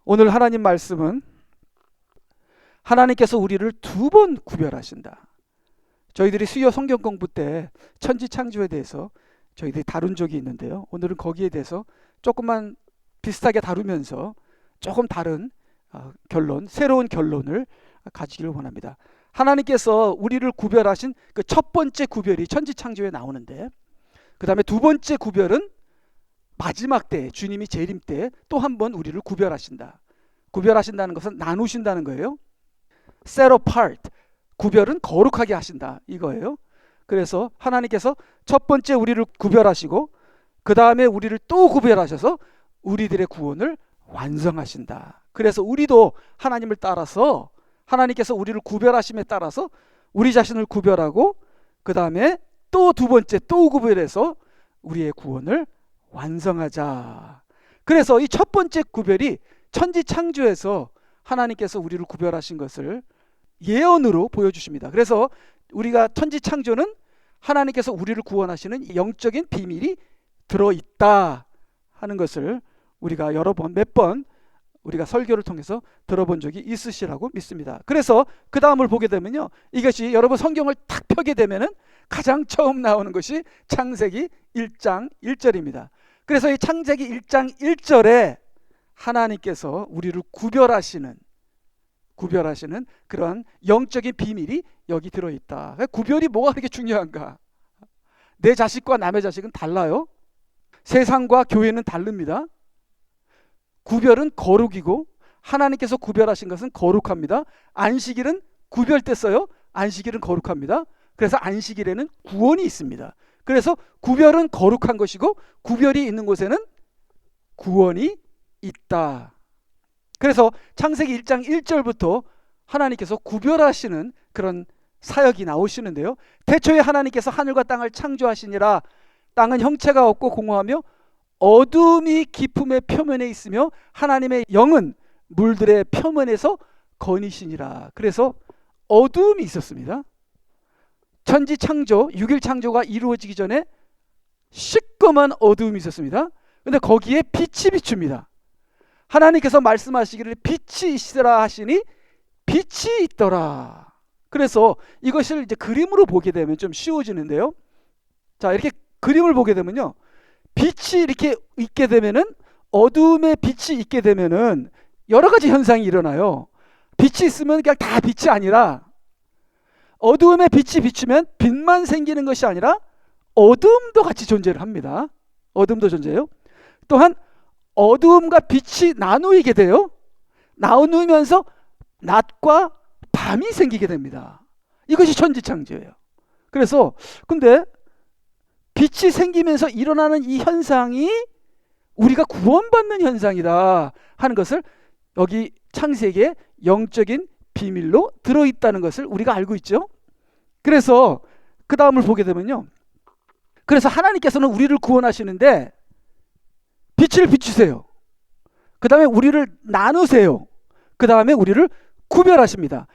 오늘 하나님 말씀은 하나님께서 우리를 두 번 구별하신다. 저희들이 수요 성경 공부 때 천지창조에 대해서 저희들이 다룬 적이 있는데요. 오늘은 거기에 대해서 조금만 비슷하게 다루면서 조금 다른 결론, 새로운 결론을 가지기를 원합니다. 하나님께서 우리를 구별하신 그 첫 번째 구별이 천지창조에 나오는데, 그 다음에 두 번째 구별은 마지막 때, 주님이 재림 때 또 한 번 우리를 구별하신다. 구별하신다는 것은 나누신다는 거예요. set apart, 구별은 거룩하게 하신다 이거예요. 그래서 하나님께서 첫 번째 우리를 구별하시고 그 다음에 우리를 또 구별하셔서 우리들의 구원을 완성하신다. 그래서 우리도 하나님을 따라서, 하나님께서 우리를 구별하심에 따라서 우리 자신을 구별하고 그 다음에 또 두 번째 또 구별해서 우리의 구원을 완성하자. 그래서 이 첫 번째 구별이 천지창조에서 하나님께서 우리를 구별하신 것을 예언으로 보여주십니다. 그래서 우리가 천지창조는 하나님께서 우리를 구원하시는 영적인 비밀이 들어있다 하는 것을 우리가 몇 번 우리가 설교를 통해서 들어본 적이 있으시라고 믿습니다. 그래서 그 다음을 보게 되면요, 이것이 여러분 성경을 탁 펴게 되면은 가장 처음 나오는 것이 창세기 1장 1절입니다. 그래서 이 창세기 1장 1절에 하나님께서 우리를 구별하시는 그런 영적인 비밀이 여기 들어있다. 구별이 뭐가 그렇게 중요한가? 내 자식과 남의 자식은 달라요. 세상과 교회는 다릅니다. 구별은 거룩이고 하나님께서 구별하신 것은 거룩합니다. 안식일은 구별됐어요. 안식일은 거룩합니다. 그래서 안식일에는 구원이 있습니다. 그래서 구별은 거룩한 것이고 구별이 있는 곳에는 구원이 있다. 그래서 창세기 1장 1절부터 하나님께서 구별하시는 그런 사역이 나오시는데요. 태초에 하나님께서 하늘과 땅을 창조하시니라. 땅은 형체가 없고 공허하며 어둠이 깊음의 표면에 있으며 하나님의 영은 물들의 표면에서 거니시니라. 그래서 어둠이 있었습니다. 천지 창조, 6일 창조가 이루어지기 전에 시꺼먼 어둠이 있었습니다. 근데 거기에 빛이 비춥니다. 하나님께서 말씀하시기를 빛이 있으라 하시니 빛이 있더라. 그래서 이것을 이제 그림으로 보게 되면 좀 쉬워지는데요. 자, 이렇게 그림을 보게 되면요, 빛이 이렇게 있게 되면은, 어둠에 빛이 있게 되면은 여러 가지 현상이 일어나요. 빛이 있으면 그냥 다 빛이 아니라, 어두움에 빛이 비추면 빛만 생기는 것이 아니라 어둠도 같이 존재를 합니다. 어둠도 존재해요. 또한 어두움과 빛이 나누게 돼요. 나누면서 낮과 밤이 생기게 됩니다. 이것이 천지창조예요. 그래서 근데 빛이 생기면서 일어나는 이 현상이 우리가 구원받는 현상이다 하는 것을 여기 창세기의 영적인 비밀로 들어있다는 것을 우리가 알고 있죠. 그래서 그 다음을 보게 되면요, 그래서 하나님께서는 우리를 구원하시는데 빛을 비추세요. 그 다음에 우리를 나누세요. 그 다음에 우리를 구별하십니다.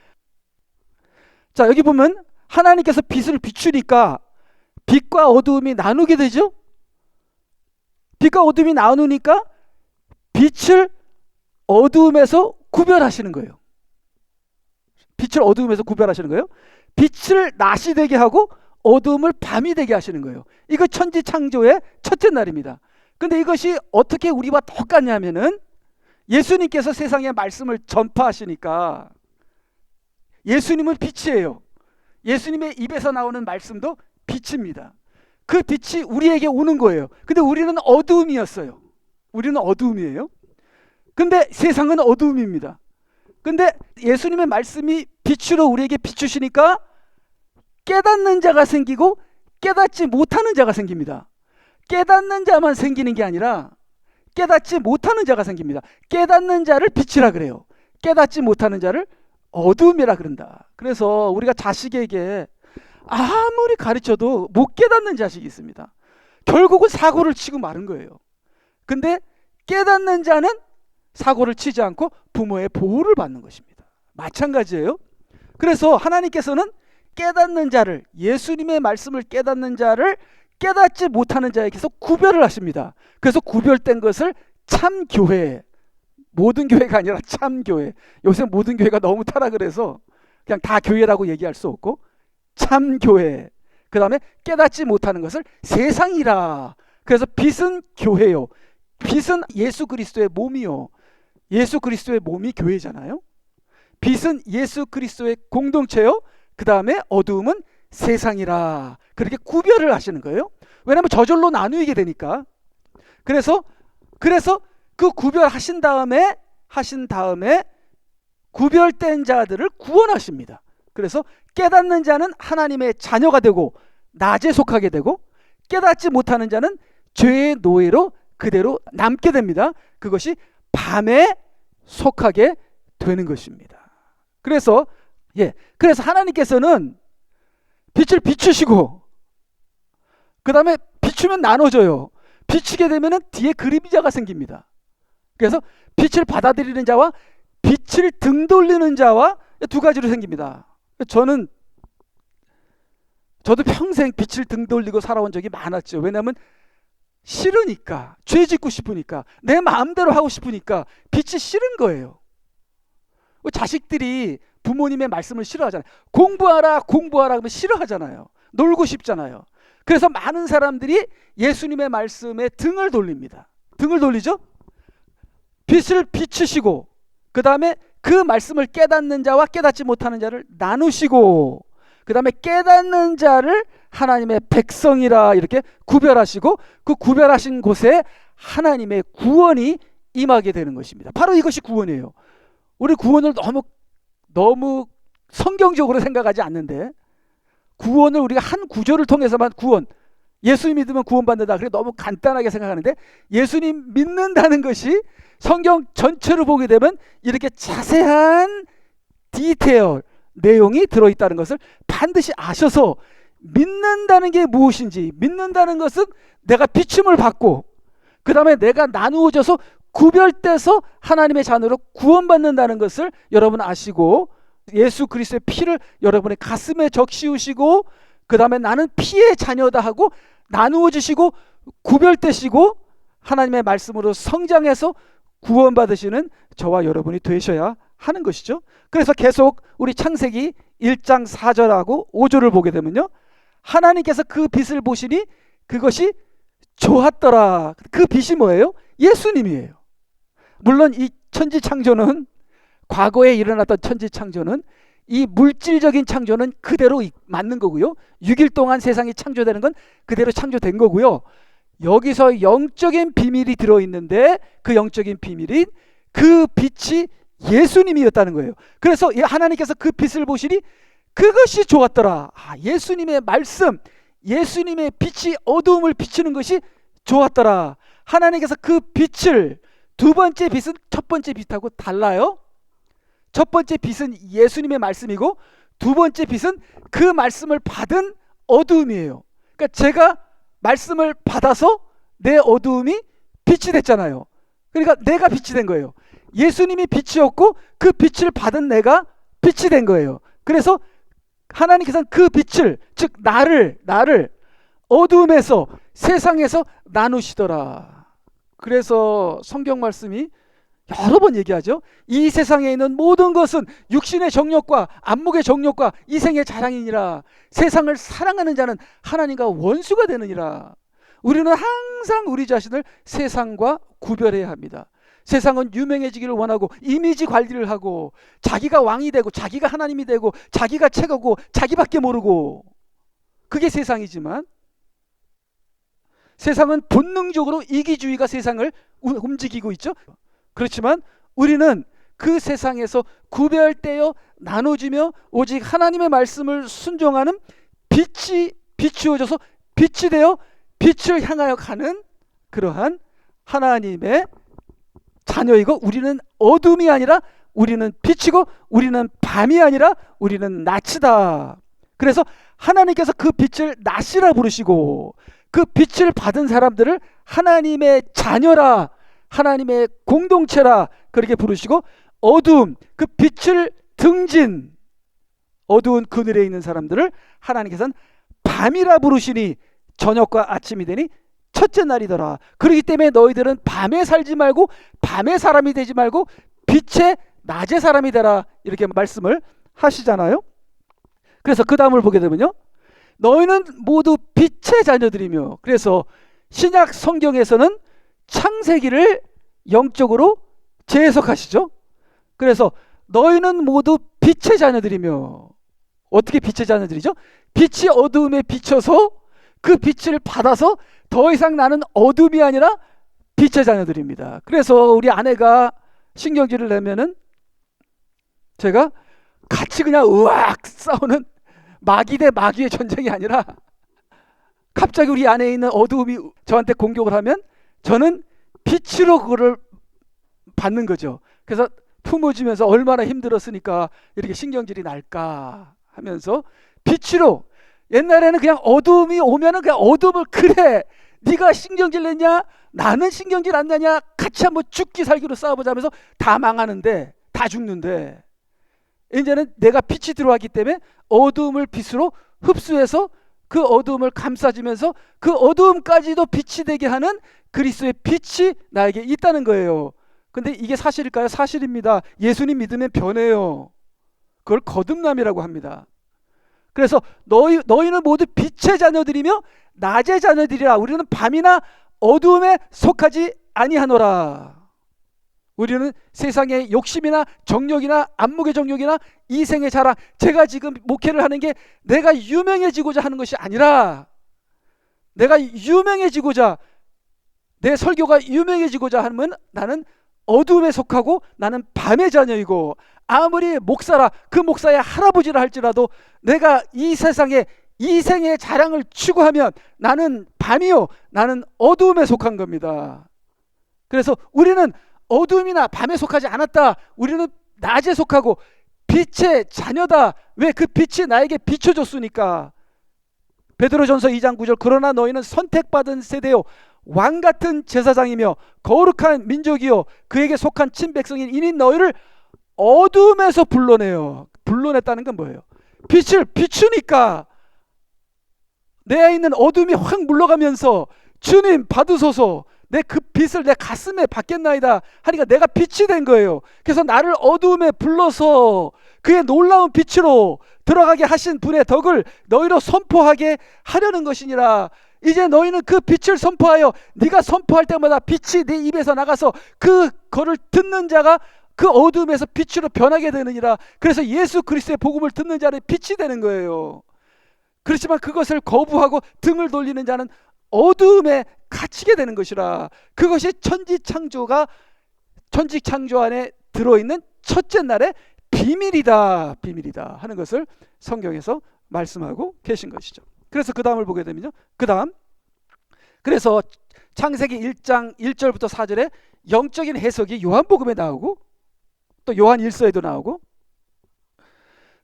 자, 여기 보면 하나님께서 빛을 비추니까 빛과 어두움이 나누게 되죠. 빛과 어두움이 나누니까 빛을 어두움에서 구별하시는 거예요. 빛을 어두움에서 구별하시는 거예요. 빛을 낮이 되게 하고 어두움을 밤이 되게 하시는 거예요. 이거 천지창조의 첫째 날입니다. 근데 이것이 어떻게 우리와 똑같냐면은 예수님께서 세상에 말씀을 전파하시니까, 예수님은 빛이에요. 예수님의 입에서 나오는 말씀도 빛입니다. 그 빛이 우리에게 오는 거예요. 근데 우리는 어두움이었어요. 우리는 어두움이에요. 근데 세상은 어두움입니다. 근데 예수님의 말씀이 빛으로 우리에게 비추시니까 깨닫는 자가 생기고 깨닫지 못하는 자가 생깁니다. 깨닫는 자만 생기는 게 아니라 깨닫지 못하는 자가 생깁니다. 깨닫는 자를 빛이라 그래요. 깨닫지 못하는 자를 어둠이라 그런다. 그래서 우리가 자식에게 아무리 가르쳐도 못 깨닫는 자식이 있습니다. 결국은 사고를 치고 마는 거예요. 근데 깨닫는 자는 사고를 치지 않고 부모의 보호를 받는 것입니다. 마찬가지예요. 그래서 하나님께서는 깨닫는 자를, 예수님의 말씀을 깨닫는 자를 깨닫지 못하는 자에게서 구별을 하십니다. 그래서 구별된 것을 참 교회, 모든 교회가 아니라 참 교회. 요새 모든 교회가 너무 타락을 해서 그냥 다 교회라고 얘기할 수 없고 참 교회. 그 다음에 깨닫지 못하는 것을 세상이라. 그래서 빛은 교회요. 빛은 예수 그리스도의 몸이요. 예수 그리스도의 몸이 교회잖아요. 빛은 예수 그리스도의 공동체요. 그 다음에 어두움은 세상이라. 그렇게 구별을 하시는 거예요. 왜냐하면 저절로 나누게 되니까. 그래서 그 구별하신 다음에 구별된 자들을 구원하십니다. 그래서 깨닫는 자는 하나님의 자녀가 되고 낮에 속하게 되고, 깨닫지 못하는 자는 죄의 노예로 그대로 남게 됩니다. 그것이 밤에 속하게 되는 것입니다. 그래서 하나님께서는 빛을 비추시고, 그 다음에 비추면 나눠져요. 비추게 되면 뒤에 그림자가 생깁니다. 그래서 빛을 받아들이는 자와 빛을 등 돌리는 자와 두 가지로 생깁니다. 저도 평생 빛을 등 돌리고 살아온 적이 많았죠. 왜냐하면 싫으니까, 죄 짓고 싶으니까, 내 마음대로 하고 싶으니까 빛이 싫은 거예요. 자식들이 부모님의 말씀을 싫어하잖아요. 공부하라 하면 싫어하잖아요. 놀고 싶잖아요. 그래서 많은 사람들이 예수님의 말씀에 등을 돌립니다. 등을 돌리죠. 빛을 비추시고, 그 다음에 그 말씀을 깨닫는 자와 깨닫지 못하는 자를 나누시고, 그 다음에 깨닫는 자를 하나님의 백성이라 이렇게 구별하시고, 그 구별하신 곳에 하나님의 구원이 임하게 되는 것입니다. 바로 이것이 구원이에요. 우리 구원을 너무 성경적으로 생각하지 않는데, 구원을 우리가 한 구절을 통해서만 예수 믿으면 구원받는다, 그래 너무 간단하게 생각하는데, 예수님 믿는다는 것이 성경 전체를 보게 되면 이렇게 자세한 디테일 내용이 들어있다는 것을 반드시 아셔서, 믿는다는 게 무엇인지, 믿는다는 것은 내가 비춤을 받고 그 다음에 내가 나누어져서 구별돼서 하나님의 자녀로 구원받는다는 것을 여러분 아시고, 예수 그리스도의 피를 여러분의 가슴에 적시우시고, 그 다음에 나는 피의 자녀다 하고 나누어지시고 구별되시고 하나님의 말씀으로 성장해서 구원받으시는 저와 여러분이 되셔야 하는 것이죠. 그래서 계속 우리 창세기 1장 4절하고 5절을 보게 되면요, 하나님께서 그 빛을 보시니 그것이 좋았더라. 그 빛이 뭐예요? 예수님이에요. 물론 이 천지창조는, 과거에 일어났던 천지창조는, 이 물질적인 창조는 그대로 맞는 거고요. 6일 동안 세상이 창조되는 건 그대로 창조된 거고요. 여기서 영적인 비밀이 들어있는데, 그 영적인 비밀이 그 빛이 예수님이었다는 거예요. 그래서 하나님께서 그 빛을 보시니 그것이 좋았더라. 예수님의 말씀, 예수님의 빛이 어두움을 비추는 것이 좋았더라. 하나님께서 그 빛을, 두 번째 빛은 첫 번째 빛하고 달라요. 첫 번째 빛은 예수님의 말씀이고, 두 번째 빛은 그 말씀을 받은 어두움이에요. 그러니까 제가 말씀을 받아서 내 어두움이 빛이 됐잖아요. 그러니까 내가 빛이 된 거예요. 예수님이 빛이었고 그 빛을 받은 내가 빛이 된 거예요. 그래서 하나님께서는 그 빛을, 즉 나를 어두움에서, 세상에서 나누시더라. 그래서 성경 말씀이 여러 번 얘기하죠. 이 세상에 있는 모든 것은 육신의 정욕과 안목의 정욕과 이생의 자랑이니라. 세상을 사랑하는 자는 하나님과 원수가 되느니라. 우리는 항상 우리 자신을 세상과 구별해야 합니다. 세상은 유명해지기를 원하고 이미지 관리를 하고, 자기가 왕이 되고 자기가 하나님이 되고 자기가 최고고 자기밖에 모르고, 그게 세상이지만, 세상은 본능적으로 이기주의가 세상을 움직이고 있죠. 그렇지만 우리는 그 세상에서 구별되어 나눠지며 오직 하나님의 말씀을 순종하는 빛이 비추어져서 빛이 되어 빛을 향하여 가는 그러한 하나님의 자녀이고, 우리는 어둠이 아니라 우리는 빛이고, 우리는 밤이 아니라 우리는 낮이다. 그래서 하나님께서 그 빛을 낮이라 부르시고, 그 빛을 받은 사람들을 하나님의 자녀라, 하나님의 공동체라 그렇게 부르시고, 어두움, 그 빛을 등진 어두운 그늘에 있는 사람들을 하나님께서는 밤이라 부르시니 저녁과 아침이 되니 첫째 날이더라. 그렇기 때문에 너희들은 밤에 살지 말고 밤의 사람이 되지 말고 빛의 낮의 사람이 되라. 이렇게 말씀을 하시잖아요. 그래서 그 다음을 보게 되면요, 너희는 모두 빛의 자녀들이며, 그래서 신약 성경에서는 창세기를 영적으로 재해석하시죠. 그래서 너희는 모두 빛의 자녀들이며, 어떻게 빛의 자녀들이죠? 빛이 어두움에 비춰서 그 빛을 받아서 더 이상 나는 어둠이 아니라 빛의 자녀들입니다. 그래서 우리 아내가 신경질을 내면은 제가 같이 그냥 으악 싸우는 마귀 대 마귀의 전쟁이 아니라, 갑자기 우리 안에 있는 어두움이 저한테 공격을 하면 저는 빛으로 그거를 받는 거죠. 그래서 품어주면서 얼마나 힘들었으니까 이렇게 신경질이 날까 하면서 빛으로, 옛날에는 그냥 어두움이 오면은 그냥 어둠을, 그래 네가 신경질 냈냐 나는 신경질 안 나냐 같이 한번 죽기 살기로 싸워보자 하면서 다 망하는데, 다 죽는데, 이제는 내가 빛이 들어왔기 때문에 어두움을 빛으로 흡수해서 그 어두움을 감싸주면서 그 어두움까지도 빛이 되게 하는 그리스도의 빛이 나에게 있다는 거예요. 근데 이게 사실일까요? 사실입니다. 예수님 믿으면 변해요. 그걸 거듭남이라고 합니다. 그래서 너희는 모두 빛의 자녀들이며 낮의 자녀들이라. 우리는 밤이나 어두움에 속하지 아니하노라. 우리는 세상의 욕심이나 정욕이나 안목의 정욕이나 이생의 자랑, 제가 지금 목회를 하는 게 내가 유명해지고자 하는 것이 아니라, 내가 유명해지고자, 내 설교가 유명해지고자 하면 나는 어두움에 속하고 나는 밤의 자녀이고, 아무리 목사라, 그 목사의 할아버지라 할지라도 내가 이 세상에 이생의 자랑을 추구하면 나는 밤이요, 나는 어두움에 속한 겁니다. 그래서 우리는 어두움이나 밤에 속하지 않았다. 우리는 낮에 속하고 빛의 자녀다. 왜? 그 빛이 나에게 비춰줬으니까. 베드로전서 2장 9절, 그러나 너희는 선택받은 세대요 왕같은 제사장이며 거룩한 민족이요 그에게 속한 친백성인 이니 너희를 어두움에서 불러내요. 불러냈다는 건 뭐예요? 빛을 비추니까 내 안에 있는 어둠이 확 물러가면서 주님 받으소서, 내 그 빛을 내 가슴에 받겠나이다 하니까 내가 빛이 된 거예요. 그래서 나를 어두움에 불러서 그의 놀라운 빛으로 들어가게 하신 분의 덕을 너희로 선포하게 하려는 것이니라. 이제 너희는 그 빛을 선포하여 네가 선포할 때마다 빛이 네 입에서 나가서 그거를 듣는 자가 그 어두움에서 빛으로 변하게 되느니라. 그래서 예수 그리스도의 복음을 듣는 자는 빛이 되는 거예요. 그렇지만 그것을 거부하고 등을 돌리는 자는 어두움에 갇히게 되는 것이라. 그것이 천지창조 안에 들어있는 첫째 날의 비밀이다 하는 것을 성경에서 말씀하고 계신 것이죠. 그래서 그 다음을 보게 되면요, 그래서 창세기 1장 1절부터 4절에 영적인 해석이 요한복음에 나오고 또 요한 1서에도 나오고,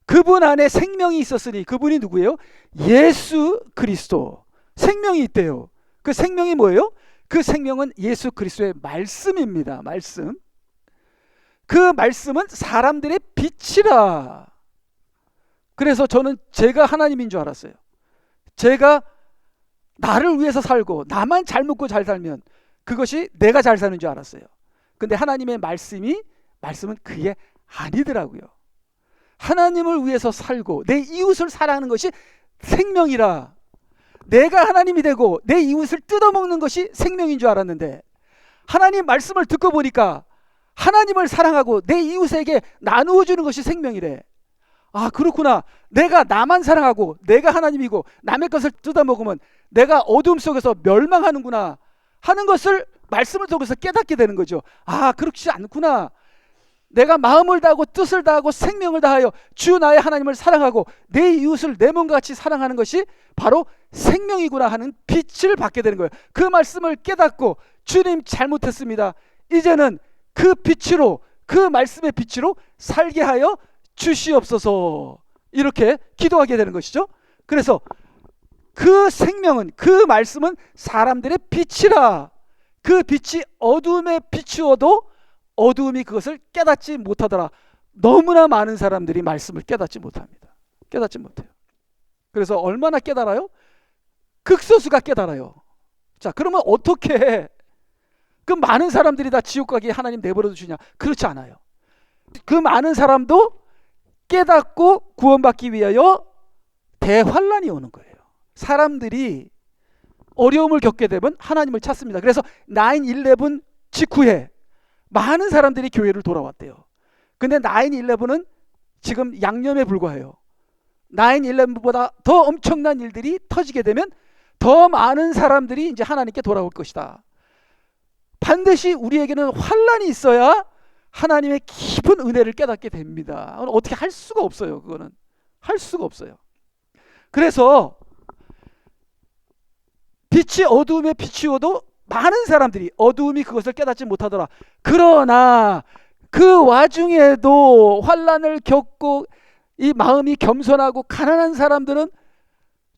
그분 안에 생명이 있었으니, 그분이 누구예요? 예수 그리스도. 생명이 있대요. 그 생명이 뭐예요? 그 생명은 예수 그리스도의 말씀입니다. 말씀. 그 말씀은 사람들의 빛이라. 그래서 저는 제가 하나님인 줄 알았어요. 제가 나를 위해서 살고 나만 잘 먹고 잘 살면 그것이 내가 잘 사는 줄 알았어요. 근데 하나님의 말씀은 그게 아니더라고요. 하나님을 위해서 살고 내 이웃을 사랑하는 것이 생명이라. 내가 하나님이 되고 내 이웃을 뜯어먹는 것이 생명인 줄 알았는데, 하나님 말씀을 듣고 보니까 하나님을 사랑하고 내 이웃에게 나누어 주는 것이 생명이래. 아, 그렇구나. 내가 나만 사랑하고 내가 하나님이고 남의 것을 뜯어먹으면 내가 어둠 속에서 멸망하는구나 하는 것을 말씀을 통해서 깨닫게 되는 거죠. 아, 그렇지 않구나. 내가 마음을 다하고 뜻을 다하고 생명을 다하여 주 나의 하나님을 사랑하고 내 이웃을 내 몸과 같이 사랑하는 것이 바로 생명이구나 하는 빛을 받게 되는 거예요. 그 말씀을 깨닫고 주님 잘못했습니다. 이제는 그 빛으로, 그 말씀의 빛으로 살게 하여 주시옵소서, 이렇게 기도하게 되는 것이죠. 그래서 그 생명은, 그 말씀은 사람들의 빛이라. 그 빛이 어두움에 비추어도 어두움이 그것을 깨닫지 못하더라. 너무나 많은 사람들이 말씀을 깨닫지 못합니다. 깨닫지 못해요. 그래서 얼마나 깨달아요? 극소수가 깨달아요. 자, 그러면 어떻게 해? 그 많은 사람들이 다 지옥 가게 하나님 내버려 두시냐? 그렇지 않아요. 그 많은 사람도 깨닫고 구원받기 위하여 대환란이 오는 거예요. 사람들이 어려움을 겪게 되면 하나님을 찾습니다. 그래서 9/11 직후에 많은 사람들이 교회를 돌아왔대요. 근데 9/11은 지금 양념에 불과해요. 9/11보다 더 엄청난 일들이 터지게 되면 더 많은 사람들이 이제 하나님께 돌아올 것이다. 반드시 우리에게는 환란이 있어야 하나님의 깊은 은혜를 깨닫게 됩니다. 어떻게 할 수가 없어요. 그거는 할 수가 없어요. 그래서 빛이 어두움에 비추어도 많은 사람들이 어두움이 그것을 깨닫지 못하더라. 그러나 그 와중에도 환란을 겪고 이 마음이 겸손하고 가난한 사람들은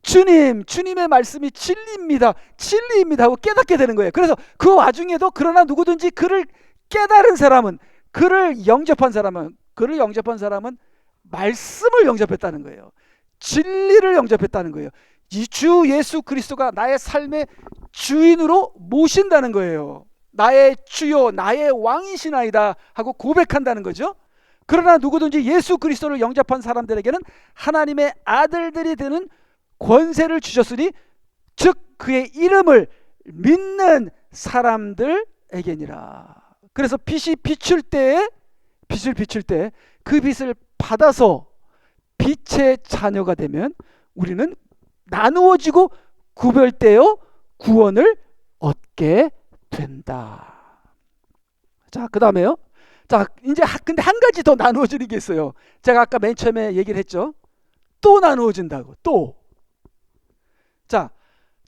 주님의 말씀이 진리입니다. 진리입니다 하고 깨닫게 되는 거예요. 그래서 그 와중에도 그러나 누구든지 그를 깨달은 사람은, 그를 영접한 사람은 말씀을 영접했다는 거예요. 진리를 영접했다는 거예요. 이 주 예수 그리스도가 나의 삶의 주인으로 모신다는 거예요. 나의 주요 나의 왕이시나이다 하고 고백한다는 거죠. 그러나 누구든지 예수 그리스도를 영접한 사람들에게는 하나님의 아들들이 되는 권세를 주셨으니 즉 그의 이름을 믿는 사람들에게니라. 그래서 빛이 비출 때에 그 빛을 받아서 빛의 자녀가 되면 우리는 나누어지고 구별되어 구원을 얻게 된다. 자, 그 다음에요. 자, 이제 근데 한 가지 더 나누어지는 게 있어요. 제가 아까 맨 처음에 얘기를 했죠. 또 나누어진다고. 또. 자,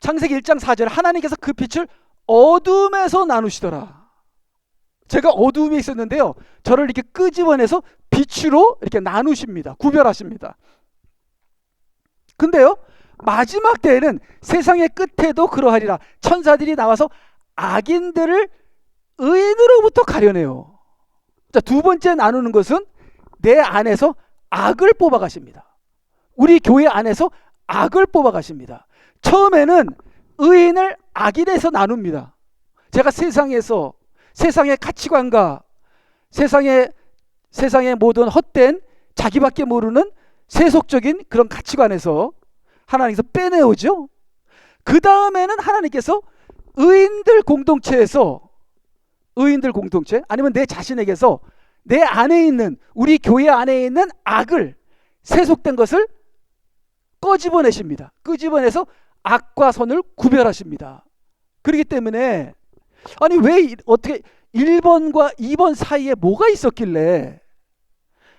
창세기 1장 4절 하나님께서 그 빛을 어둠에서 나누시더라. 제가 어두움에 있었는데요. 저를 이렇게 끄집어내서 빛으로 이렇게 나누십니다. 구별하십니다. 근데요. 마지막 때에는 세상의 끝에도 그러하리라. 천사들이 나와서 악인들을 의인으로부터 가려내요. 자, 두 번째 나누는 것은 내 안에서 악을 뽑아 가십니다. 우리 교회 안에서 악을 뽑아 가십니다. 처음에는 의인을 악인에서 나눕니다. 제가 세상에서 세상의 가치관과 세상의 모든 헛된 자기밖에 모르는 세속적인 그런 가치관에서 하나님께서 빼내오죠. 그 다음에는 하나님께서 의인들 공동체 아니면 내 자신에게서 내 안에 있는 우리 교회 안에 있는 악을 세속된 것을 끄집어내십니다. 끄집어내서 악과 선을 구별하십니다. 그렇기 때문에 아니 왜 어떻게 1번과 2번 사이에 뭐가 있었길래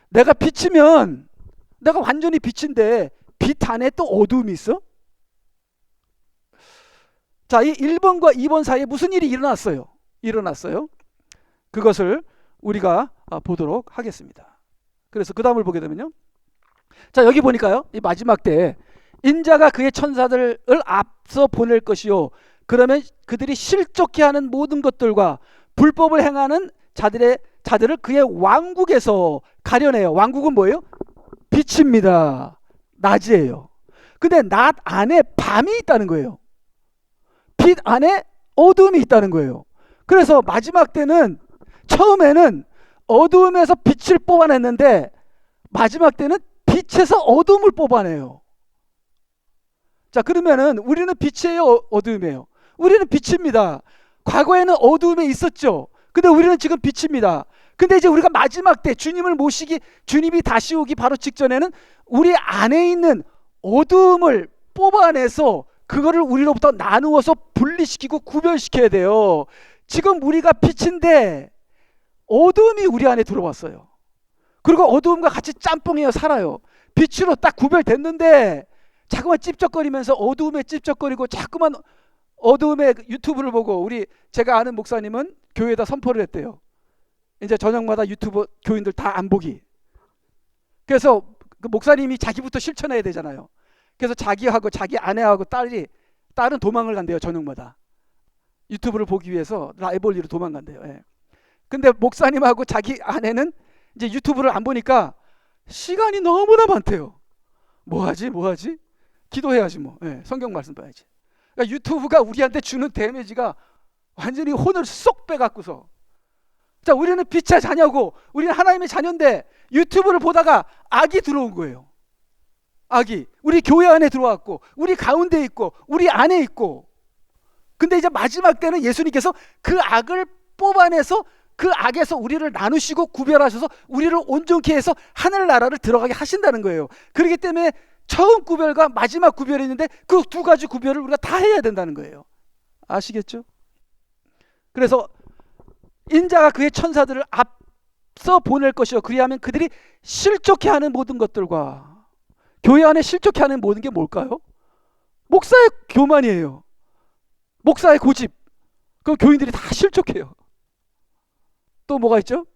내가 빛이면 내가 완전히 빛인데 빛 안에 또 어두움이 있어? 자, 이 1번과 2번 사이에 무슨 일이 일어났어요? 그것을 우리가 보도록 하겠습니다. 그래서 그 다음을 보게 되면요. 자, 여기 보니까요. 이 마지막 때에 인자가 그의 천사들을 앞서 보낼 것이요. 그러면 그들이 실족해 하는 모든 것들과 불법을 행하는 자들을 그의 왕국에서 가려내요. 왕국은 뭐예요? 빛입니다. 낮이에요. 근데 낮 안에 밤이 있다는 거예요. 빛 안에 어두움이 있다는 거예요. 그래서 마지막 때는 처음에는 어두움에서 빛을 뽑아냈는데 마지막 때는 빛에서 어두움을 뽑아내요. 자, 그러면은 우리는 빛이에요, 어두움이에요? 우리는 빛입니다. 과거에는 어두움에 있었죠. 근데 우리는 지금 빛입니다. 근데 이제 우리가 마지막 때 주님이 다시 오기 바로 직전에는 우리 안에 있는 어두움을 뽑아내서 그거를 우리로부터 나누어서 분리시키고 구별시켜야 돼요. 지금 우리가 빛인데 어두움이 우리 안에 들어왔어요. 그리고 어두움과 같이 짬뽕해서 살아요. 빛으로 딱 구별됐는데 자꾸만 찝쩍거리면서 어두움에 찝쩍거리고 자꾸만 어두움에 유튜브를 보고 제가 아는 목사님은 교회에다 선포를 했대요. 이제 저녁마다 유튜브 교인들 다 안 보기. 그래서 그 목사님이 자기부터 실천해야 되잖아요. 그래서 자기하고 자기 아내하고 딸은 도망을 간대요. 저녁마다 유튜브를 보기 위해서 라이벌리로 도망간대요. 예. 근데 목사님하고 자기 아내는 이제 유튜브를 안 보니까 시간이 너무나 많대요. 뭐하지? 기도해야지 뭐. 예, 성경 말씀 봐야지. 그러니까 유튜브가 우리한테 주는 데미지가 완전히 혼을 쏙 빼갖고서, 자, 우리는 빛의 자녀고 우리는 하나님의 자녀인데 유튜브를 보다가 악이 들어온 거예요. 악이 우리 교회 안에 들어왔고 우리 가운데 있고 우리 안에 있고. 근데 이제 마지막 때는 예수님께서 그 악을 뽑아내서 그 악에서 우리를 나누시고 구별하셔서 우리를 온전케 해서 하늘나라를 들어가게 하신다는 거예요. 그렇기 때문에 처음 구별과 마지막 구별이 있는데 그 두 가지 구별을 우리가 다 해야 된다는 거예요. 아시겠죠? 그래서 인자가 그의 천사들을 앞서 보낼 것이요 그리하면 그들이 실족해 하는 모든 것들과, 교회 안에 실족해 하는 모든 게 뭘까요? 목사의 교만이에요. 목사의 고집. 그럼 교인들이 다 실족해요. 또 뭐가 있죠?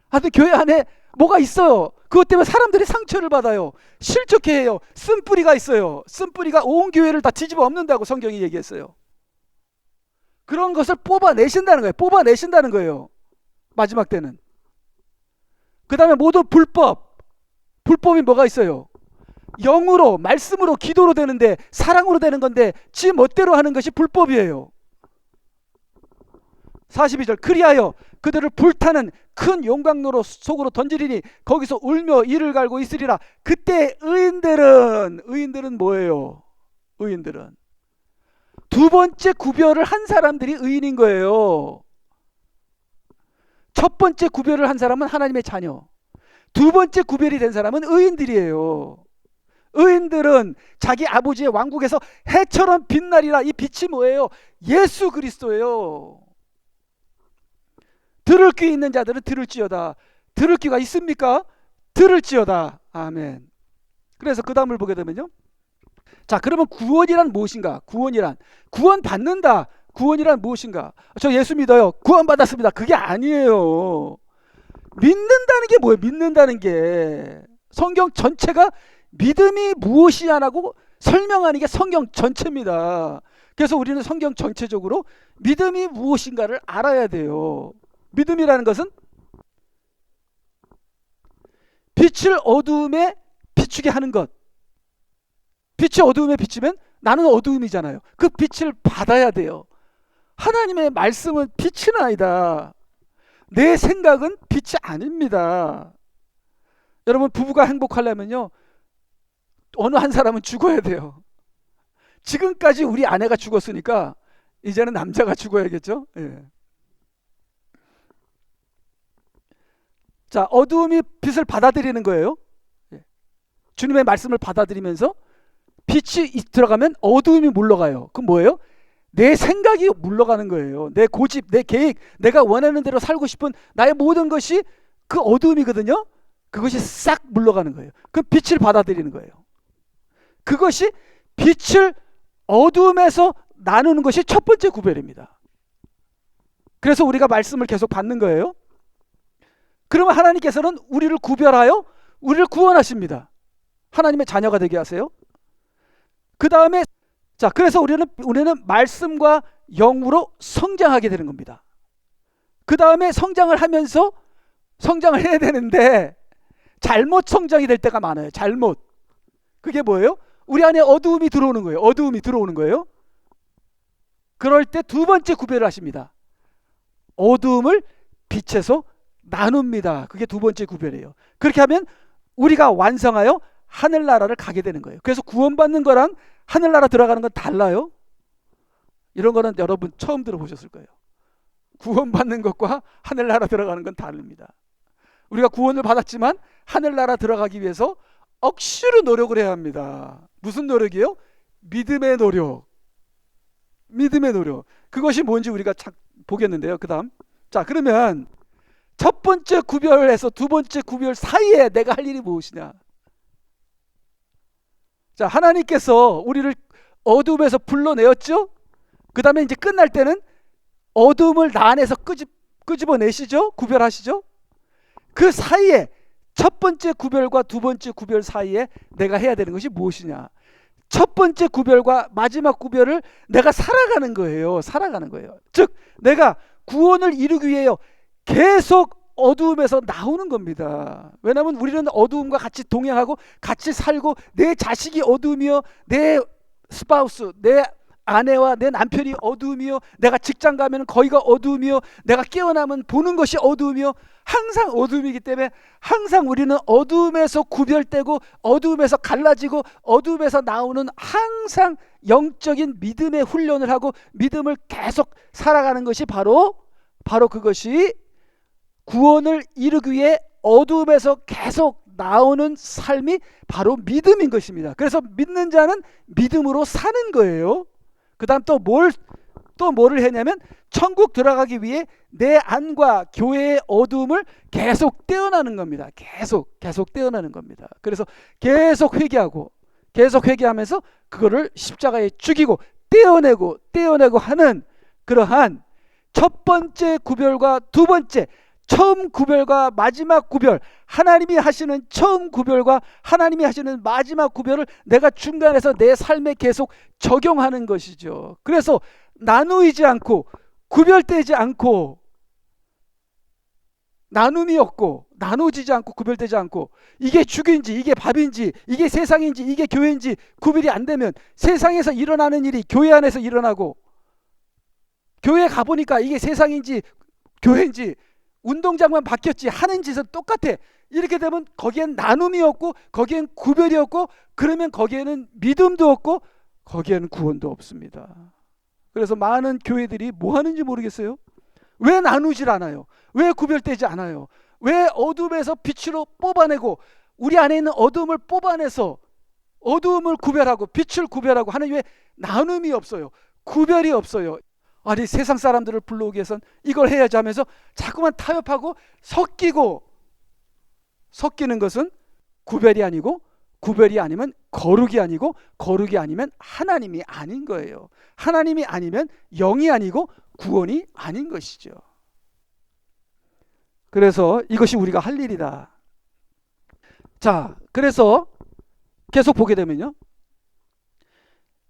하여튼 교회 안에 뭐가 있어요. 그것 때문에 사람들이 상처를 받아요. 실족해 해요. 쓴뿌리가 있어요. 쓴뿌리가 온 교회를 다 뒤집어 엎는다고 성경이 얘기했어요. 그런 것을 뽑아내신다는 거예요. 뽑아내신다는 거예요. 마지막 때는. 그 다음에 모든 불법이 뭐가 있어요? 영으로, 말씀으로, 기도로 되는데, 사랑으로 되는 건데 지 멋대로 하는 것이 불법이에요. 42절 그리하여 그들을 불타는 큰 용광로로 속으로 던지리니 거기서 울며 이를 갈고 있으리라. 그때 의인들은 뭐예요? 의인들은 두 번째 구별을 한 사람들이 의인인 거예요. 첫 번째 구별을 한 사람은 하나님의 자녀, 두 번째 구별이 된 사람은 의인들이에요. 의인들은 자기 아버지의 왕국에서 해처럼 빛나리라. 이 빛이 뭐예요? 예수 그리스도예요. 들을 귀 있는 자들은 들을지어다. 들을 귀가 있습니까? 들을지어다. 아멘. 그래서 그 다음을 보게 되면요, 자, 그러면 구원이란 무엇인가? 구원 받는다. 구원이란 무엇인가? 저 예수 믿어요. 구원 받았습니다. 그게 아니에요. 믿는다는 게 뭐예요? 믿는다는 게 성경 전체가 믿음이 무엇이냐라고 설명하는 게 성경 전체입니다. 그래서 우리는 성경 전체적으로 믿음이 무엇인가를 알아야 돼요. 믿음이라는 것은 빛을 어두움에 비추게 하는 것. 빛이 어두움에 비치면 나는 어두움이잖아요. 그 빛을 받아야 돼요. 하나님의 말씀은 빛은 아니다. 내 생각은 빛이 아닙니다. 여러분, 부부가 행복하려면요, 어느 한 사람은 죽어야 돼요. 지금까지 우리 아내가 죽었으니까 이제는 남자가 죽어야겠죠. 예. 자, 어두움이 빛을 받아들이는 거예요. 예. 주님의 말씀을 받아들이면서 빛이 들어가면 어두움이 물러가요. 그럼 뭐예요? 내 생각이 물러가는 거예요. 내 고집, 내 계획, 내가 원하는 대로 살고 싶은 나의 모든 것이 그 어두움이거든요. 그것이 싹 물러가는 거예요. 그 빛을 받아들이는 거예요. 그것이 빛을 어두움에서 나누는 것이 첫 번째 구별입니다. 그래서 우리가 말씀을 계속 받는 거예요. 그러면 하나님께서는 우리를 구별하여 우리를 구원하십니다. 하나님의 자녀가 되게 하세요. 그 다음에, 자, 그래서 우리는 말씀과 영으로 성장하게 되는 겁니다. 그 다음에 성장을 하면서 성장을 해야 되는데 잘못 성장이 될 때가 많아요. 잘못. 그게 뭐예요? 우리 안에 어두움이 들어오는 거예요. 어두움이 들어오는 거예요. 그럴 때 두 번째 구별을 하십니다. 어두움을 빛에서 나눕니다. 그게 두 번째 구별이에요. 그렇게 하면 우리가 완성하여 하늘나라를 가게 되는 거예요. 그래서 구원받는 거랑 하늘나라 들어가는 건 달라요. 이런 거는 여러분 처음 들어보셨을 거예요. 구원받는 것과 하늘나라 들어가는 건 다릅니다. 우리가 구원을 받았지만 하늘나라 들어가기 위해서 억지로 노력을 해야 합니다. 무슨 노력이요? 믿음의 노력. 믿음의 노력. 그것이 뭔지 우리가 보겠는데요. 그 다음, 자, 그러면 첫 번째 구별에서 두 번째 구별 사이에 내가 할 일이 무엇이냐? 자, 하나님께서 우리를 어둠에서 불러내었죠. 그 다음에 이제 끝날 때는 어둠을 나 안에서 끄집어내시죠. 구별하시죠. 그 사이에 첫 번째 구별과 두 번째 구별 사이에 내가 해야 되는 것이 무엇이냐? 첫 번째 구별과 마지막 구별을 내가 살아가는 거예요. 살아가는 거예요. 즉 내가 구원을 이루기 위해요 계속 어두움에서 나오는 겁니다. 왜냐하면 우리는 어두움과 같이 동행하고 같이 살고, 내 자식이 어두움이요, 내 스파우스, 내 아내와 내 남편이 어두움이요, 내가 직장 가면 거기가 어두움이요, 내가 깨어나면 보는 것이 어두움이요, 항상 어두움이기 때문에 항상 우리는 어두움에서 구별되고 어두움에서 갈라지고 어두움에서 나오는 항상 영적인 믿음의 훈련을 하고 믿음을 계속 살아가는 것이 바로 그것이 구원을 이루기 위해 어두움에서 계속 나오는 삶이 바로 믿음인 것입니다. 그래서 믿는 자는 믿음으로 사는 거예요. 그 다음 또 뭐를 했냐면 천국 들어가기 위해 내 안과 교회의 어두움을 계속 떼어나는 겁니다. 계속 떼어나는 겁니다. 그래서 계속 회개하면서 그거를 십자가에 죽이고 떼어내고 하는 그러한 첫 번째 구별과 두 번째, 처음 구별과 마지막 구별, 하나님이 하시는 처음 구별과 하나님이 하시는 마지막 구별을 내가 중간에서 내 삶에 계속 적용하는 것이죠. 그래서 나누이지 않고 구별되지 않고 나눔이 없고 나누어지지 않고 구별되지 않고 이게 죽인지 이게 밥인지 이게 세상인지 이게 교회인지 구별이 안 되면 세상에서 일어나는 일이 교회 안에서 일어나고 교회 가보니까 이게 세상인지 교회인지 운동장만 바뀌었지 하는 짓은 똑같아. 이렇게 되면 거기엔 나눔이 없고 거기엔 구별이 없고 그러면 거기에는 믿음도 없고 거기에는 구원도 없습니다. 그래서 많은 교회들이 뭐 하는지 모르겠어요. 왜 나누질 않아요? 왜 구별되지 않아요? 왜 어둠에서 빛으로 뽑아내고 우리 안에 있는 어둠을 뽑아내서 어둠을 구별하고 빛을 구별하고 하는 왜 나눔이 없어요? 구별이 없어요. 아니 세상 사람들을 불러오기 위해선 이걸 해야지 하면서 자꾸만 타협하고 섞이는 것은 구별이 아니고 구별이 아니면 거룩이 아니고 거룩이 아니면 하나님이 아닌 거예요. 하나님이 아니면 영이 아니고 구원이 아닌 것이죠. 그래서 이것이 우리가 할 일이다. 자, 그래서 계속 보게 되면요,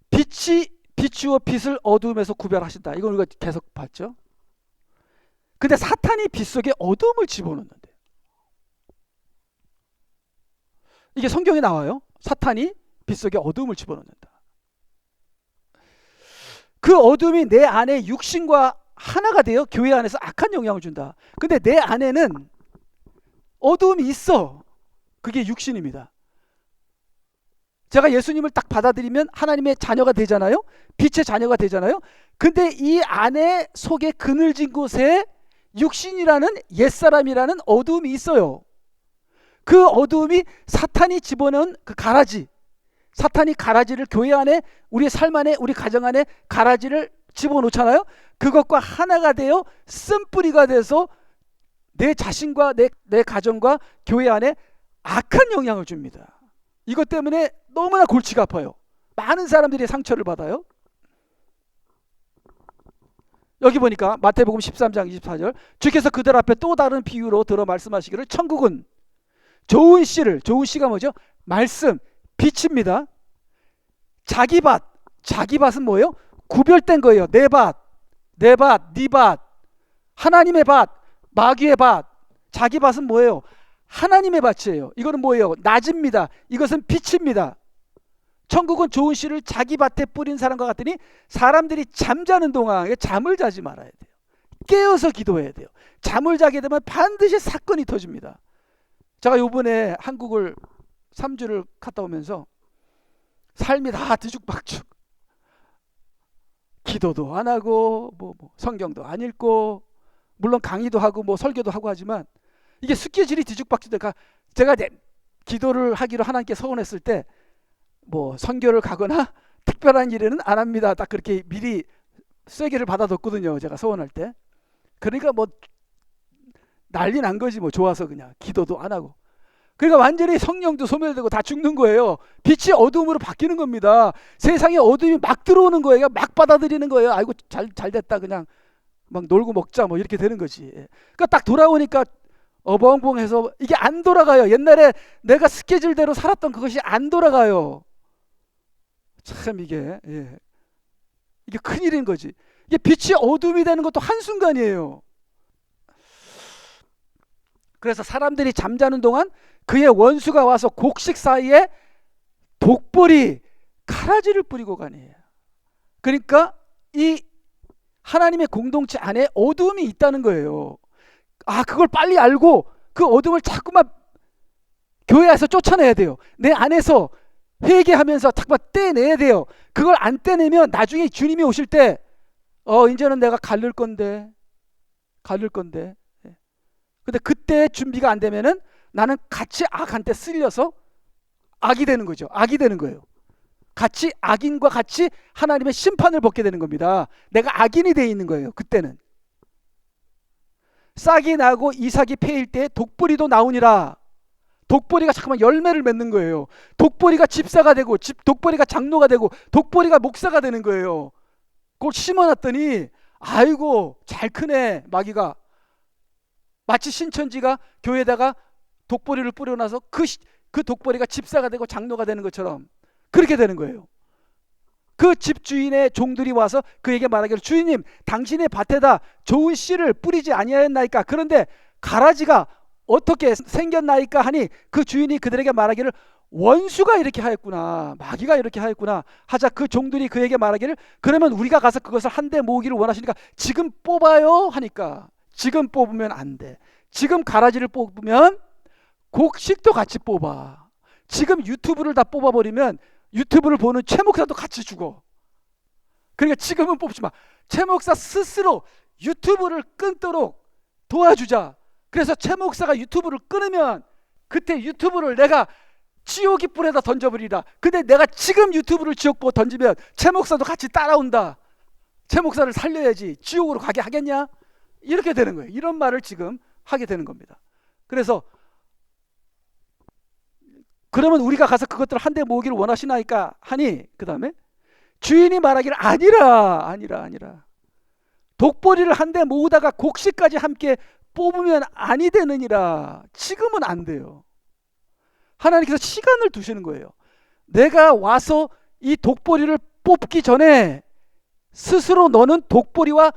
빛이 비추어 빛을 어두움에서 구별하신다. 이건 우리가 계속 봤죠. 근데 사탄이 빛 속에 어두움을 집어넣는데 이게 성경에 나와요. 사탄이 빛 속에 어두움을 집어넣는다. 그 어둠이 내 안에 육신과 하나가 되어 교회 안에서 악한 영향을 준다. 근데 내 안에는 어두움이 있어. 그게 육신입니다. 제가 예수님을 딱 받아들이면 하나님의 자녀가 되잖아요. 빛의 자녀가 되잖아요. 근데 이 안에 속에 그늘진 곳에 육신이라는 옛사람이라는 어두움이 있어요. 그 어두움이 사탄이 집어넣은 그 가라지, 사탄이 가라지를 교회 안에 우리 삶 안에 우리 가정 안에 가라지를 집어넣잖아요. 그것과 하나가 되어 쓴뿌리가 돼서 내 자신과 내 가정과 교회 안에 악한 영향을 줍니다. 이것 때문에 너무나 골치가 아파요. 많은 사람들이 상처를 받아요. 여기 보니까 마태복음 13장 24절 주께서 그들 앞에 또 다른 비유로 들어 말씀하시기를 천국은 좋은 씨가 뭐죠? 말씀, 빛입니다. 자기 밭은 뭐예요? 구별된 거예요. 내 밭, 네 밭, 하나님의 밭, 마귀의 밭. 자기 밭은 뭐예요? 하나님의 밭이에요. 이거는 뭐예요? 낮입니다. 이것은 빛입니다. 천국은 좋은 씨를 자기 밭에 뿌린 사람과 같으니 사람들이 잠자는 동안에 잠을 자지 말아야 돼요. 깨어서 기도해야 돼요. 잠을 자게 되면 반드시 사건이 터집니다. 제가 요번에 한국을 3주를 갔다 오면서 삶이 다 뒤죽박죽, 기도도 안 하고 뭐 성경도 안 읽고 물론 강의도 하고 뭐 설교도 하고 하지만 이게 스케줄이 뒤죽박죽되니까 제가 기도를 하기로 하나님께 서원했을 때 뭐 선교를 가거나 특별한 일에는 안 합니다. 딱 그렇게 미리 쐐기를 받아뒀거든요. 제가 서원할 때. 그러니까 뭐 난리 난 거지 뭐 좋아서 그냥 기도도 안 하고. 그러니까 완전히 성령도 소멸되고 다 죽는 거예요. 빛이 어두움으로 바뀌는 겁니다. 세상에 어둠이 막 들어오는 거예요. 막 받아들이는 거예요. 아이고 잘 됐다 그냥 막 놀고 먹자 뭐 이렇게 되는 거지. 그러니까 딱 돌아오니까 어벙벙해서 이게 안 돌아가요. 옛날에 내가 스케줄대로 살았던 그것이 안 돌아가요. 참 이게 큰일인 거지. 이게 빛이 어둠이 되는 것도 한순간이에요. 그래서 사람들이 잠자는 동안 그의 원수가 와서 곡식 사이에 독보리 가라지를 뿌리고 가니. 그러니까 이 하나님의 공동체 안에 어둠이 있다는 거예요. 그걸 빨리 알고 그 어둠을 자꾸만 교회에서 쫓아내야 돼요. 내 안에서 회개하면서 자꾸만 떼내야 돼요. 그걸 안 떼내면 나중에 주님이 오실 때 이제는 내가 가릴 건데. 근데 그때 준비가 안 되면은 나는 같이 악한테 쓸려서 악이 되는 거죠. 악이 되는 거예요. 같이 악인과 같이 하나님의 심판을 받게 되는 겁니다. 내가 악인이 돼 있는 거예요. 그때는 싹이 나고 이삭이 패일 때 독보리도 나오니라. 독보리가 잠깐만 열매를 맺는 거예요. 독보리가 집사가 되고 독보리가 장로가 되고 독보리가 목사가 되는 거예요. 그걸 심어놨더니 아이고 잘 크네. 마귀가 마치 신천지가 교회에다가 독보리를 뿌려놔서 그 독보리가 집사가 되고 장로가 되는 것처럼 그렇게 되는 거예요. 그 집주인의 종들이 와서 그에게 말하기를 주인님 당신의 밭에다 좋은 씨를 뿌리지 아니하였나이까. 그런데 가라지가 어떻게 생겼나이까 하니 그 주인이 그들에게 말하기를 원수가 이렇게 하였구나, 마귀가 이렇게 하였구나 하자 그 종들이 그에게 말하기를 그러면 우리가 가서 그것을 한데 모으기를 원하시니까 지금 뽑아요 하니까 지금 뽑으면 안 돼. 지금 가라지를 뽑으면 곡식도 같이 뽑아. 지금 유튜브를 다 뽑아버리면 유튜브를 보는 최 목사도 같이 죽어. 그러니까 지금은 뽑지 마. 최 목사 스스로 유튜브를 끊도록 도와주자. 그래서 최 목사가 유튜브를 끊으면 그때 유튜브를 내가 지옥의 불에다 던져버리라. 근데 내가 지금 유튜브를 지옥보고 던지면 최 목사도 같이 따라온다. 최 목사를 살려야지 지옥으로 가게 하겠냐? 이렇게 되는 거예요. 이런 말을 지금 하게 되는 겁니다. 그래서 그러면 우리가 가서 그것들을 한데 모으기를 원하시나이까 하니 그 다음에 주인이 말하기를 아니라 독보리를 한데 모으다가 곡식까지 함께 뽑으면 아니 되느니라. 지금은 안 돼요. 하나님께서 시간을 두시는 거예요. 내가 와서 이 독보리를 뽑기 전에 스스로 너는 독보리와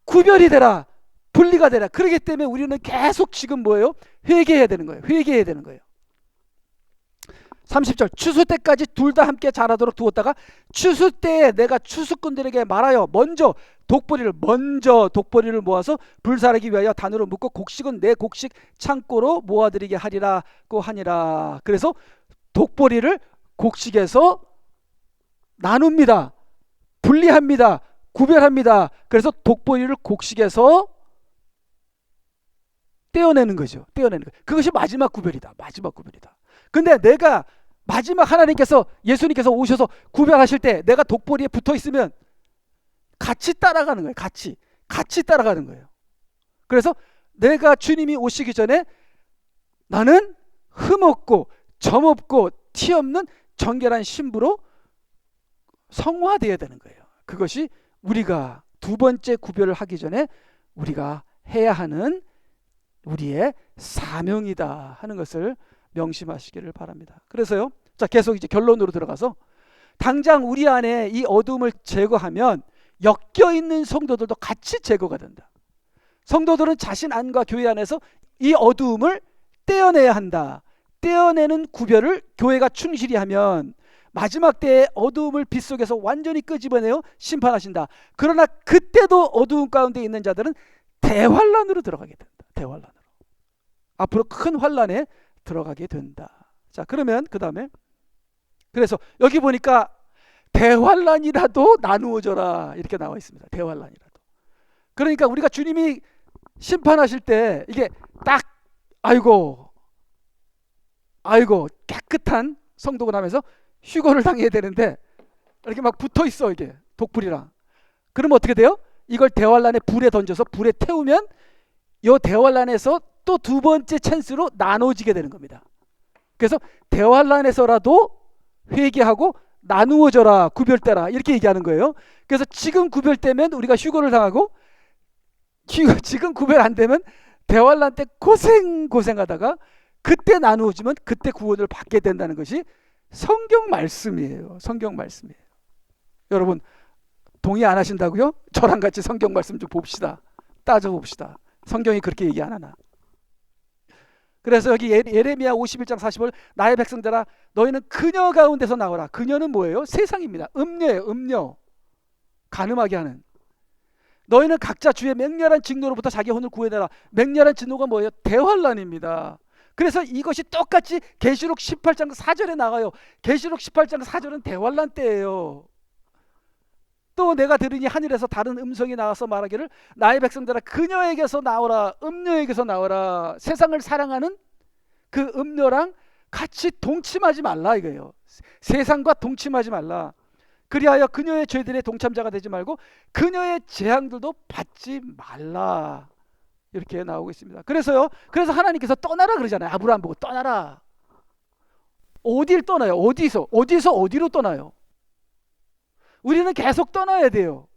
구별이 되라, 분리가 되라. 그렇기 때문에 우리는 계속 지금 뭐예요? 회개해야 되는 거예요. 30절 추수 때까지 둘 다 함께 자라도록 두었다가 추수 때에 내가 추수꾼들에게 말하여 먼저 독보리를 모아서 불사르기 위하여 단으로 묶고 곡식은 내 곡식 창고로 모아드리게 하리라고 하니라. 그래서 독보리를 곡식에서 나눕니다. 분리합니다. 구별합니다. 그래서 독보리를 곡식에서 떼어내는 거죠. 그것이 마지막 구별이다. 근데 내가 마지막 예수님께서 오셔서 구별하실 때 내가 독보리에 붙어 있으면 같이 따라가는 거예요. 같이 따라가는 거예요. 그래서 내가 주님이 오시기 전에 나는 흠없고 점없고 티없는 정결한 신부로 성화되어야 되는 거예요. 그것이 우리가 두 번째 구별을 하기 전에 우리가 해야 하는 우리의 사명이다 하는 것을 명심하시기를 바랍니다. 그래서요, 자 계속 이제 결론으로 들어가서 당장 우리 안에 이 어둠을 제거하면 엮여 있는 성도들도 같이 제거가 된다. 성도들은 자신 안과 교회 안에서 이 어두움을 떼어내야 한다. 떼어내는 구별을 교회가 충실히 하면 마지막 때의 어두움을 빛 속에서 완전히 끄집어내어 심판하신다. 그러나 그때도 어두움 가운데 있는 자들은 대환란으로 들어가게 된다. 대환란으로. 앞으로 큰 환란에 들어가게 된다. 자, 그러면 그 다음에 그래서 여기 보니까 대환란이라도 나누어져라 이렇게 나와 있습니다. 대환란이라도. 그러니까 우리가 주님이 심판하실 때 이게 딱 아이고 깨끗한 성도가 나면서 휴거를 당해야 되는데 이렇게 막 붙어 있어 이게 독불이랑. 그러면 어떻게 돼요? 이걸 대환란의 불에 던져서 불에 태우면 이 대환란에서 또 두 번째 찬스로 나눠지게 되는 겁니다. 그래서 대환란에서라도 회개하고 나누어져라, 구별되라 이렇게 얘기하는 거예요. 그래서 지금 구별되면 우리가 휴거를 당하고 지금 구별 안 되면 대환란 때 고생하다가 그때 나누어지면 그때 구원을 받게 된다는 것이 성경 말씀이에요. 성경 말씀이에요. 여러분 동의 안 하신다고요? 저랑 같이 성경 말씀 좀 봅시다. 따져봅시다. 성경이 그렇게 얘기 안 하나? 그래서 여기 예레미야 51장 40절 나의 백성들아 너희는 그녀 가운데서 나오라. 그녀는 뭐예요? 세상입니다. 음녀예요. 음녀. 간음하게 하는. 너희는 각자 주의 맹렬한 진노로부터 자기 혼을 구해내라. 맹렬한 진노가 뭐예요? 대환란입니다. 그래서 이것이 똑같이 계시록 18장 4절에 나가요. 계시록 18장 4절은 대환란 때예요. 또 내가 들으니 하늘에서 다른 음성이 나와서 말하기를 나의 백성들아 그녀에게서 나오라, 음녀에게서 나오라. 세상을 사랑하는 그 음녀랑 같이 동침하지 말라 이거예요. 세상과 동침하지 말라. 그리하여 그녀의 죄들의 동참자가 되지 말고 그녀의 재앙들도 받지 말라. 이렇게 나오고 있습니다. 그래서 하나님께서 떠나라 그러잖아요. 아브라함 보고 떠나라. 어딜 떠나요? 어디서 어디로 떠나요? 우리는 계속 떠나야 돼요.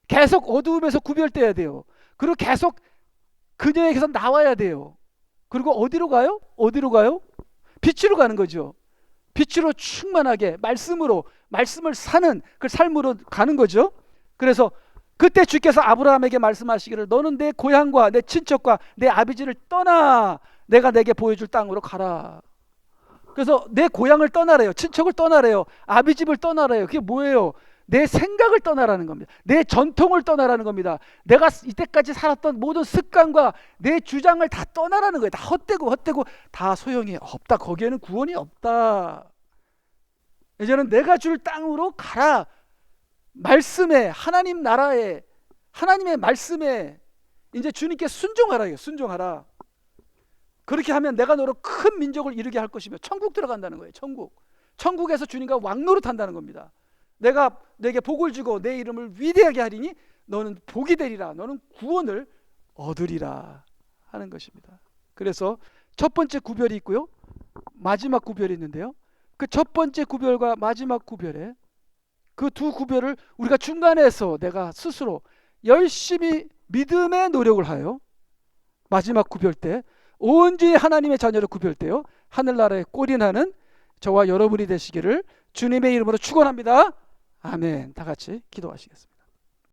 계속 어두움에서 구별돼야 돼요. 그리고 계속 그녀에게서 나와야 돼요. 그리고 어디로 가요? 빛으로 가는 거죠. 빛으로 충만하게 말씀을 사는 그 삶으로 가는 거죠. 그래서 그때 주께서 아브라함에게 말씀하시기를 너는 내 고향과 내 친척과 내 아비지를 떠나 내가 내게 보여줄 땅으로 가라. 그래서 내 고향을 떠나래요. 친척을 떠나래요. 아비집을 떠나래요. 그게 뭐예요? 내 생각을 떠나라는 겁니다. 내 전통을 떠나라는 겁니다. 내가 이때까지 살았던 모든 습관과 내 주장을 다 떠나라는 거예요. 다 헛되고 다 소용이 없다. 거기에는 구원이 없다. 이제는 내가 줄 땅으로 가라. 말씀에, 하나님 나라에, 하나님의 말씀에 이제 주님께 순종하라. 순종하라. 그렇게 하면 내가 너로 큰 민족을 이루게 할 것이며 천국 들어간다는 거예요. 천국에서 주님과 왕노릇한다는 겁니다. 내가 내게 복을 주고 내 이름을 위대하게 하리니 너는 복이 되리라. 너는 구원을 얻으리라 하는 것입니다. 그래서 첫 번째 구별이 있고요. 마지막 구별이 있는데요. 그 첫 번째 구별과 마지막 구별에 그 두 구별을 우리가 중간에서 내가 스스로 열심히 믿음의 노력을 하여 마지막 구별 때 온전히 하나님의 자녀로 구별 때요 하늘나라에 꼴인하는 저와 여러분이 되시기를 주님의 이름으로 축원합니다. 아멘. 다 같이 기도하시겠습니다.